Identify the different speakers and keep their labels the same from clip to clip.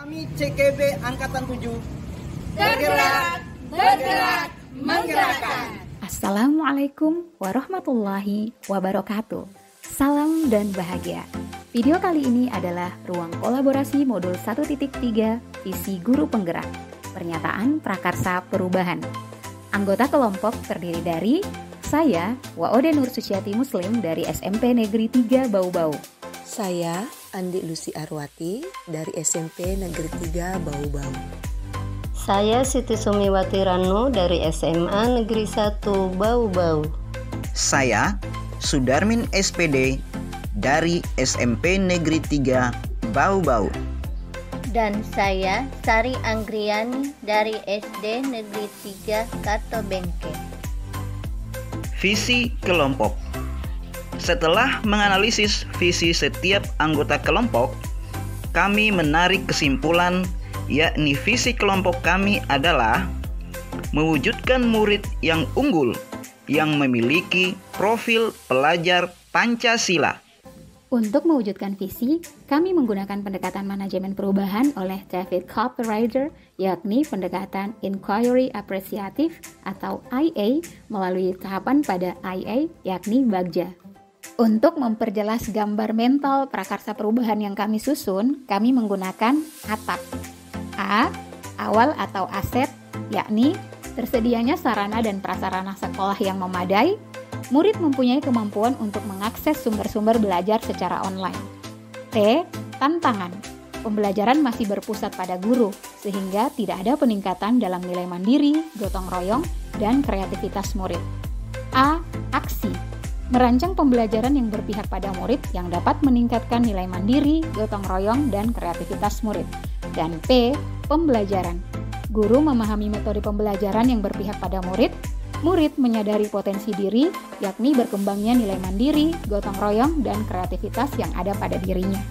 Speaker 1: Kami CKB Angkatan 7
Speaker 2: bergerak, menggerakkan.
Speaker 3: Assalamualaikum warahmatullahi wabarakatuh. Salam dan bahagia. Video kali ini adalah ruang kolaborasi modul 1.3 visi guru penggerak. Pernyataan prakarsa perubahan. Anggota kelompok terdiri dari saya, Waode Nur Suciati Muslim dari SMP Negeri 3 Bau-Bau.
Speaker 4: Saya, Andi Lucy Arwati dari SMP Negeri 3 Bau-Bau.
Speaker 5: Saya Siti Sumiwati Rano dari SMA Negeri 1 Bau-Bau.
Speaker 6: Saya Sudarmin SPD dari SMP Negeri 3 Bau-Bau.
Speaker 7: Dan saya Sari Anggriani dari SD Negeri 3 Katobengke.
Speaker 6: Visi kelompok. Setelah menganalisis visi setiap anggota kelompok, kami menarik kesimpulan, yakni visi kelompok kami adalah mewujudkan murid yang unggul, yang memiliki profil pelajar Pancasila.
Speaker 3: Untuk mewujudkan visi, kami menggunakan pendekatan manajemen perubahan oleh David Copywriter, yakni pendekatan Inquiry Apresiatif atau IA melalui tahapan pada IA, yakni Bagja. Untuk memperjelas gambar mental prakarsa perubahan yang kami susun, kami menggunakan ATAP. A. Awal atau aset, yakni tersedianya sarana dan prasarana sekolah yang memadai. Murid mempunyai kemampuan untuk mengakses sumber-sumber belajar secara online. T. Tantangan. Pembelajaran masih berpusat pada guru, sehingga tidak ada peningkatan dalam nilai mandiri, gotong royong, dan kreativitas murid. A. Aksi. Merancang pembelajaran yang berpihak pada murid yang dapat meningkatkan nilai mandiri, gotong royong, dan kreativitas murid. Dan P. Pembelajaran. Guru memahami metode pembelajaran yang berpihak pada murid. Murid menyadari potensi diri, yakni berkembangnya nilai mandiri, gotong royong, dan kreativitas yang ada pada dirinya.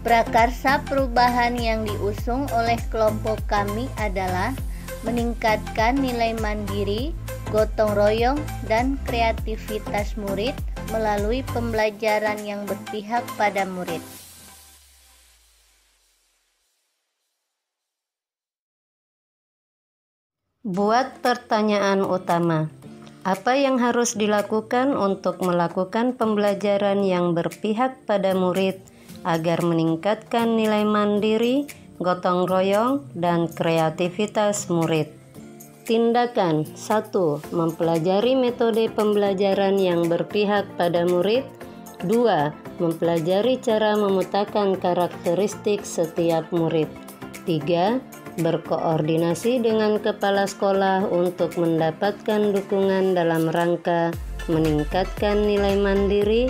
Speaker 7: Prakarsa perubahan yang diusung oleh kelompok kami adalah meningkatkan nilai mandiri, gotong royong, dan kreativitas murid melalui pembelajaran yang berpihak pada murid.
Speaker 5: Buat pertanyaan utama. Apa yang harus dilakukan untuk melakukan pembelajaran yang berpihak pada murid agar meningkatkan nilai mandiri, gotong royong, dan kreativitas murid? Tindakan 1. Mempelajari metode pembelajaran yang berpihak pada murid. 2. Mempelajari cara memetakan karakteristik setiap murid. 3. Berkoordinasi dengan kepala sekolah untuk mendapatkan dukungan dalam rangka meningkatkan nilai mandiri,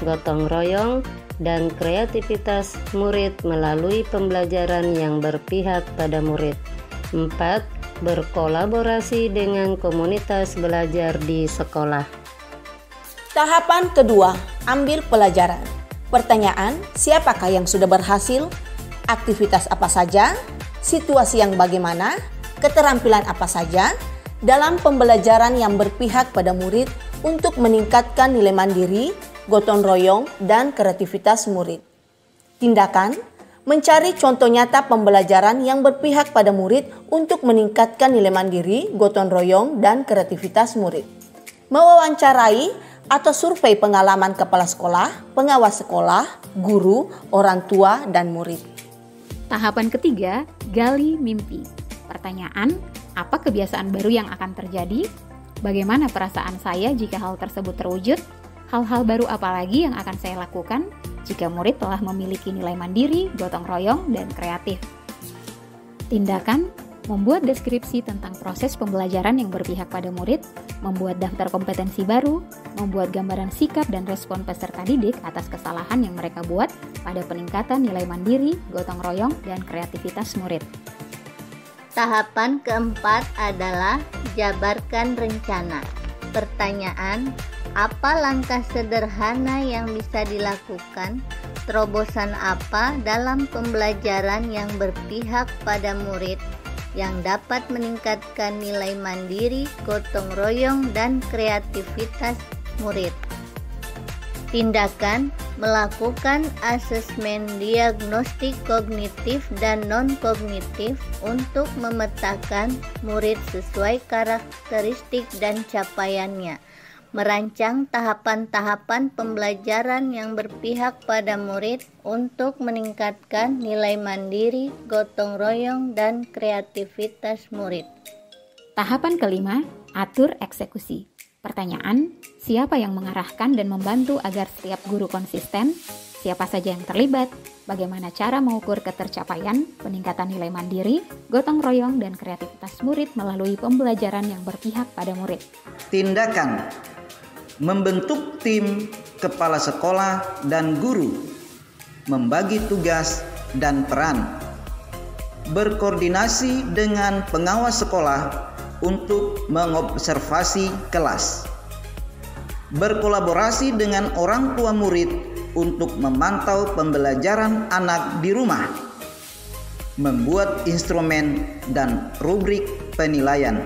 Speaker 5: gotong royong, dan kreativitas murid melalui pembelajaran yang berpihak pada murid. 4. Berkolaborasi dengan komunitas belajar di sekolah.
Speaker 4: Tahapan kedua, ambil pelajaran. Pertanyaan, siapakah yang sudah berhasil? Aktivitas apa saja? Situasi yang bagaimana? Keterampilan apa saja? Dalam pembelajaran yang berpihak pada murid untuk meningkatkan nilai mandiri, gotong royong, dan kreativitas murid. Tindakan, mencari contoh nyata pembelajaran yang berpihak pada murid untuk meningkatkan nilai mandiri, gotong royong, dan kreativitas murid. Mewawancarai atau survei pengalaman kepala sekolah, pengawas sekolah, guru, orang tua, dan murid.
Speaker 3: Tahapan ketiga, gali mimpi. Pertanyaan, apa kebiasaan baru yang akan terjadi? Bagaimana perasaan saya jika hal tersebut terwujud? Hal-hal baru apa lagi yang akan saya lakukan jika murid telah memiliki nilai mandiri, gotong royong, dan kreatif? Tindakan, membuat deskripsi tentang proses pembelajaran yang berpihak pada murid, membuat daftar kompetensi baru, membuat gambaran sikap dan respon peserta didik atas kesalahan yang mereka buat pada peningkatan nilai mandiri, gotong royong, dan kreativitas murid.
Speaker 7: Tahapan keempat adalah jabarkan rencana. Pertanyaan, apa langkah sederhana yang bisa dilakukan? Terobosan apa dalam pembelajaran yang berpihak pada murid yang dapat meningkatkan nilai mandiri, gotong royong, dan kreativitas murid? Tindakan, melakukan asesmen diagnostik kognitif dan non-kognitif untuk memetakan murid sesuai karakteristik dan capaiannya, merancang tahapan-tahapan pembelajaran yang berpihak pada murid untuk meningkatkan nilai mandiri, gotong royong, dan kreativitas murid.
Speaker 3: Tahapan kelima, atur eksekusi. Pertanyaan, siapa yang mengarahkan dan membantu agar setiap guru konsisten? Siapa saja yang terlibat? Bagaimana cara mengukur ketercapaian, peningkatan nilai mandiri, gotong royong, dan kreativitas murid melalui pembelajaran yang berpihak pada murid?
Speaker 6: Tindakan: membentuk tim kepala sekolah dan guru, membagi tugas dan peran, berkoordinasi dengan pengawas sekolah untuk mengobservasi kelas, berkolaborasi dengan orang tua murid untuk memantau pembelajaran anak di rumah, membuat instrumen dan rubrik penilaian.